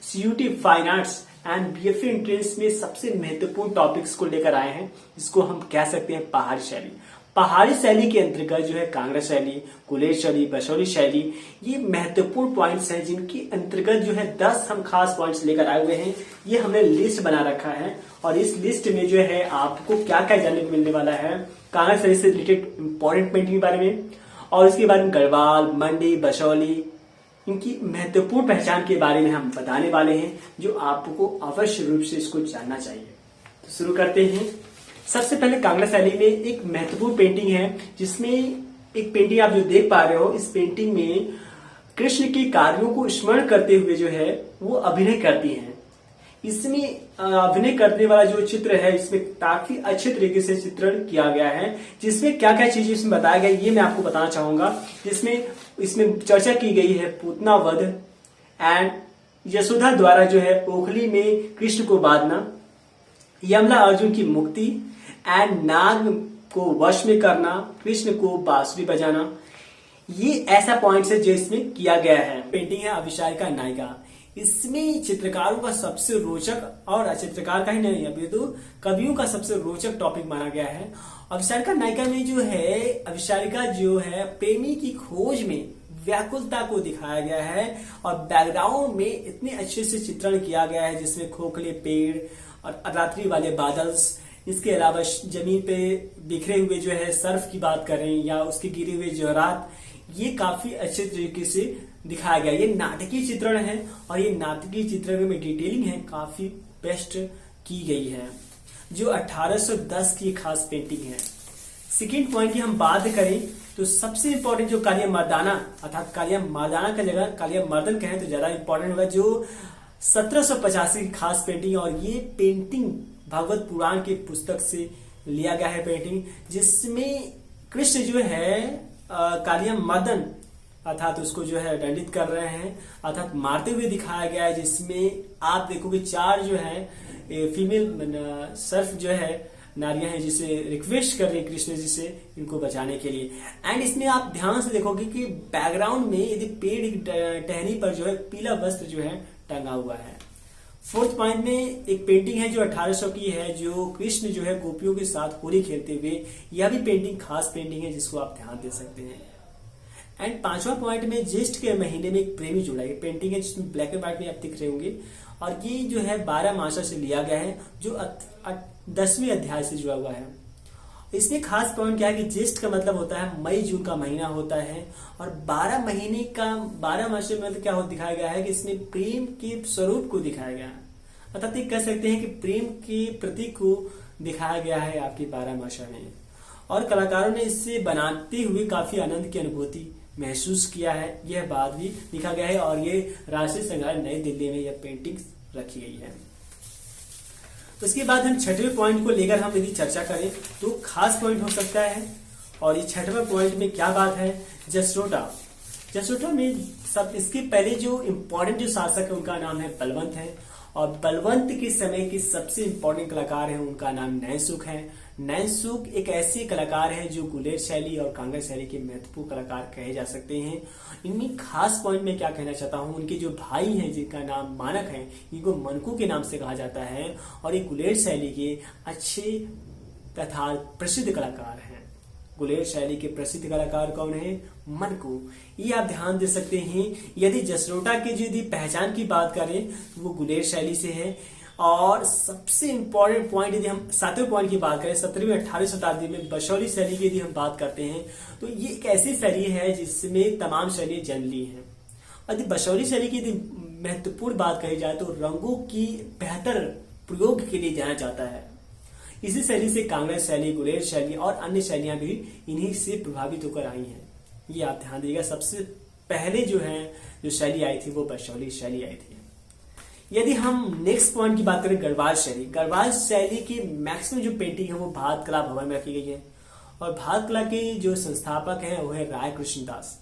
CUT fine arts and BFA entrance में सबसे महत्वपूर्ण टॉपिक्स को लेकर आए हैं, जिसको हम कह सकते हैं पहाड़ी शैली। पहाड़ी शैली के अंतर्गत जो है कांगड़ा शैली, कुलेर शैली, बसौली शैली, ये महत्वपूर्ण पॉइंट्स हैं जिनके अंतर्गत जो है 10 हम खास पॉइंट्स लेकर आए हुए हैं। ये हमने लिस्ट बना रखा है और इस लिस्ट में जो है आपको क्या क्या जानने को मिलने वाला है कांगड़ा शैली से रिलेटेड इंपॉर्टेंट पेंटिंग के बारे में, और इसके बारे में गढ़वाल, मंडी, बसौली, इनकी महत्वपूर्ण पहचान के बारे में हम बताने वाले हैं, जो आपको अवश्य रूप से इसको जानना चाहिए। तो शुरू करते हैं। सबसे पहले कांगड़ा शैली में एक महत्वपूर्ण पेंटिंग है, जिसमें एक पेंटिंग आप जो देख पा रहे हो, इस पेंटिंग में कृष्ण के कार्यों को स्मरण करते हुए जो है वो अभिनय करती हैं। इसमें अभिनय करने वाला जो चित्र है, इसमें काफी अच्छे तरीके से चित्रण किया गया है, जिसमें क्या क्या चीजें इसमें बताया गया ये मैं आपको बताना चाहूंगा। जिसमें इसमें चर्चा की गई है पूतना वध एंड यशोदा द्वारा जो है ओखली में कृष्ण को बांधना, यमला अर्जुन की मुक्ति एंड नाग को वश में करना, कृष्ण को बांसुरी बजाना। ये ऐसा पॉइंट है जो इसमें किया गया है। पेंटिंग है अविशारिका नायिका। इसमें चित्रकारों का सबसे रोचक, और चित्रकार का ही नहीं अभी तो कवियों का सबसे रोचक टॉपिक माना गया है। अविशारिका नायिका में जो है अविशारिका जो है प्रेमी की खोज में व्याकुलता को दिखाया गया है, और बैकग्राउंड में इतने अच्छे से चित्रण किया गया है, जिसमें खोखले पेड़ और रात्रि वाले बादल, इसके अलावा जमीन पे बिखरे हुए जो है सर्फ की बात करें या उसके गिरे हुए जवाहरात, ये काफी अच्छे तरीके से दिखाया गया। ये नाटकीय चित्रण है और ये नाटकीय चित्रण में डिटेलिंग है काफी बेस्ट की गई है, जो 1810 की खास पेंटिंग है। सेकेंड पॉइंट की हम बात करें तो सबसे इंपॉर्टेंट जो कालिया मर्दाना, अर्थात कालिया मर्दाना का जगह कालिया मर्दन कहें तो ज्यादा इंपॉर्टेंट होगा, जो 1785 की खास पेंटिंग। और ये पेंटिंग भागवत पुराण की पुस्तक से लिया गया है पेंटिंग, जिसमें कृष्ण जो है कालिया मर्दन अर्थात उसको जो है दंडित कर रहे हैं, अर्थात मारते हुए दिखाया गया है, जिसमें आप देखोगे 4 जो है फीमेल सर्फ जो है नारियां हैं, जिसे रिक्वेस्ट कर रही है कृष्ण जी से इनको बचाने के लिए। एंड इसमें आप ध्यान से देखोगे कि बैकग्राउंड में यदि पेड़ की टहनी पर जो है पीला वस्त्र जो है टंगा हुआ है। फोर्थ पॉइंट में एक पेंटिंग है जो 1800 की है, जो कृष्ण जो है गोपियों के साथ होली खेलते हुए, यह भी पेंटिंग खास पेंटिंग है जिसको आप ध्यान दे सकते हैं। एंड 5वां पॉइंट में ज्येष्ठ के महीने में एक प्रेमी जुड़ा है पेंटिंग है, जिसमें ब्लैक एंड व्हाइट में आप दिख रहे होंगे, और ये जो है 12 मासा से लिया गया है, जो 10वें अध्याय से जुड़ा हुआ है। इसमें खास पॉइंट क्या है कि ज्येष्ठ का मतलब होता है मई जून का महीना होता है, और 12 महीने का 12 मास में मतलब क्या दिखाया गया है कि इसमें प्रेम के स्वरूप को दिखाया गया है, अर्थात ये कह सकते हैं कि प्रेम के प्रतीक को दिखाया गया है आपकी 12 मासा में। और कलाकारों ने इससे बनाते हुए काफी आनंद की अनुभूति महसूस किया है, यह बात भी लिखा गया है, और ये राष्ट्रीय संग्रहालय नई दिल्ली में यह पेंटिंग रखी गई है। तो इसके बाद हम 6वें पॉइंट को लेकर हम यदि चर्चा करें तो खास पॉइंट हो सकता है, और ये 6वें पॉइंट में क्या बात है, जसरोटा। जसरोटा में सब इसके पहले जो इम्पोर्टेंट जो शासक है उनका नाम है बलवंत है, और बलवंत के समय के सबसे इम्पोर्टेंट कलाकार हैं उनका नाम नैनसुख है। नैनसुख एक ऐसे कलाकार हैं जो गुलेर शैली और कांगड़ा शैली के महत्वपूर्ण कलाकार कहे जा सकते हैं। इनमें खास पॉइंट में क्या कहना चाहता हूं, उनके जो भाई हैं जिनका नाम मानक है, इनको मनकू के नाम से कहा जाता है, और ये गुलेर शैली के अच्छे तथा प्रसिद्ध कलाकार हैं। गुलेर शैली के प्रसिद्ध कलाकार कौन है, मनकू। ये आप ध्यान दे सकते हैं। यदि जसरोटा के यदि पहचान की बात करें तो वो गुलेर शैली से है। और सबसे इंपॉर्टेंट पॉइंट यदि हम 7वें पॉइंट की बात करें, 17वीं 18वीं शताब्दी में बसौली शैली की यदि हम बात करते हैं तो ये एक ऐसी शैली है जिसमें तमाम शैली जन्म ली है। यदि बसौली शैली की यदि महत्वपूर्ण बात कही जाए तो रंगों की बेहतर प्रयोग के लिए जाना जाता है। इसी शैली से कांगड़ा शैली, गुलेर शैली और अन्य शैलियां भी इन्हीं से प्रभावित होकर आई हैं। ये आप ध्यान दीजिएगा, सबसे पहले जो है जो शैली आई थी वो बसौली शैली आई थी। यदि हम नेक्स्ट पॉइंट की बात करें गढ़वाल शैली, गढ़वाल शैली की मैक्सिमम जो पेंटिंग है वो भारत कला भवन में रखी गई है, और भारत कला के जो संस्थापक हैं वो है राय कृष्ण दास।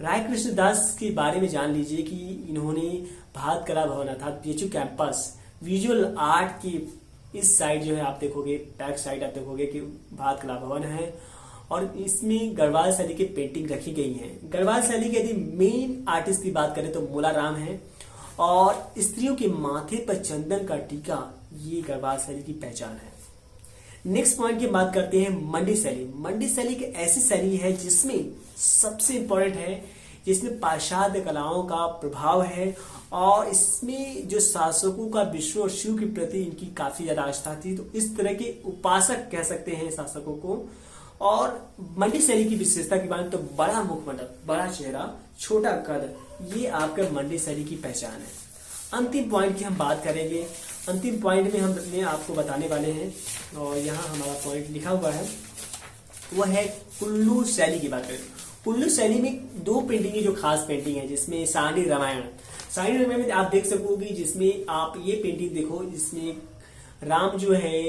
राय कृष्ण दास के बारे में जान लीजिए कि इन्होंने भारत कला भवन अर्थात बीएचयू कैंपस विजुअल आर्ट की इस साइड जो है आप देखोगे, बैक साइड आप देखोगे कि भारत कला भवन है, और इसमें गढ़वाल शैली की पेंटिंग रखी गई है। गढ़वाल शैली के यदि मेन आर्टिस्ट की बात करें तो मोला राम है, और स्त्रियों के माथे पर चंदन का टीका, ये गढ़वाल शैली की पहचान है। नेक्स्ट पॉइंट की बात करते हैं मंडी शैली। मंडी शैली एक ऐसी शैली है जिसमें सबसे इंपॉर्टेंट है, जिसमें पाश्चात्य कलाओं का प्रभाव है और इसमें जो शासकों का विष्णु और शिव के प्रति इनकी काफी ज्यादा आस्था थी, तो इस तरह के उपासक कह सकते हैं शासकों को। और मंडी शैली की विशेषता की बात तो बड़ा मुखमंडल, बड़ा चेहरा, छोटा कद, ये आपका मंडी शैली की पहचान है। अंतिम पॉइंट की हम बात करेंगे। अंतिम पॉइंट में हम आपको बताने वाले हैं, और यहाँ हमारा पॉइंट लिखा हुआ है, वह है कुल्लू शैली की बात करें। कुल्लू शैली में दो पेंटिंग है जो खास पेंटिंग है, जिसमें सारणी रामायण, सारणी रामायण में आप देख सकोगे, जिसमें आप ये पेंटिंग देखो, जिसमें राम जो है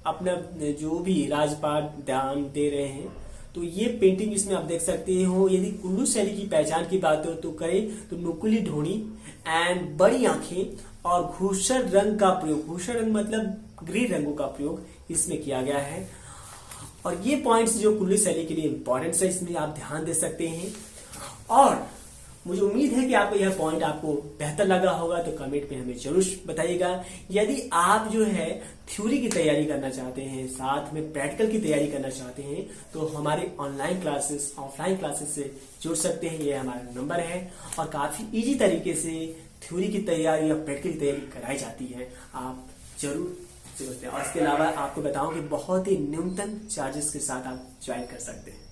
अपना जो भी राजपाट ध्यान दे रहे हैं, तो ये पेंटिंग इसमें आप देख सकते हो। यदि कुल्लू शैली की पहचान की बात तो करें तो नुकीली ढूंढी एंड बड़ी आंखें और धूसर रंग का प्रयोग, धूसर रंग मतलब ग्रीन रंगों का प्रयोग इसमें किया गया है। और ये पॉइंट्स जो कुल्लू शैली के लिए इंपॉर्टेंट है, इसमें आप ध्यान दे सकते हैं। और मुझे उम्मीद है कि आपको यह पॉइंट आपको बेहतर लगा होगा, तो कमेंट में हमें जरूर बताइएगा। यदि आप जो है थ्योरी की तैयारी करना चाहते हैं, साथ में प्रैक्टिकल की तैयारी करना चाहते हैं, तो हमारे ऑनलाइन क्लासेस, ऑफलाइन क्लासेस से जुड़ सकते हैं। ये हमारा नंबर है और काफी इजी तरीके से थ्योरी की तैयारी या प्रैक्टिकल की तैयारी कराई जाती है, आप जरूर समझते हैं। और इसके अलावा आपको बताऊं कि बहुत ही न्यूनतम चार्जेस के साथ आप ज्वाइन कर सकते हैं।